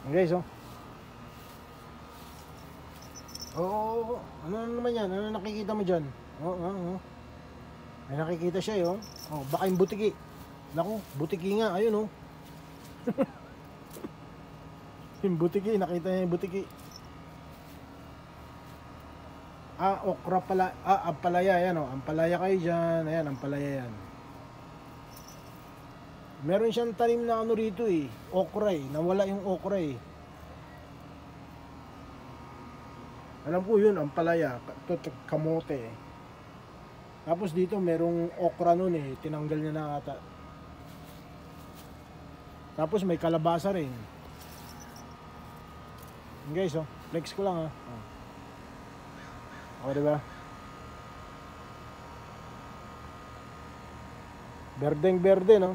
Guys, oh. Oo, ano naman yan? Ano nakikita mo dyan? Oo. May nakikita siya, oh. Oh, baka yung butiki. Naku, butiki nga, ayun, oh. Yung butiki, nakita niya yung butiki. Okra pala. Ampalaya, yan, oh. Ampalaya kayo dyan. Ayan, ampalaya yan. Meron siyang tanim na ano rito, eh. Okra, eh. Nawala yung okra, eh. Alam ko yun, ampalaya, kamote. Tapos dito merong okra nun eh, tinanggal niya na ata. Tapos may kalabasa rin. Guys, oh, flex ko lang, ha. O, diba? Berdeng berde, no?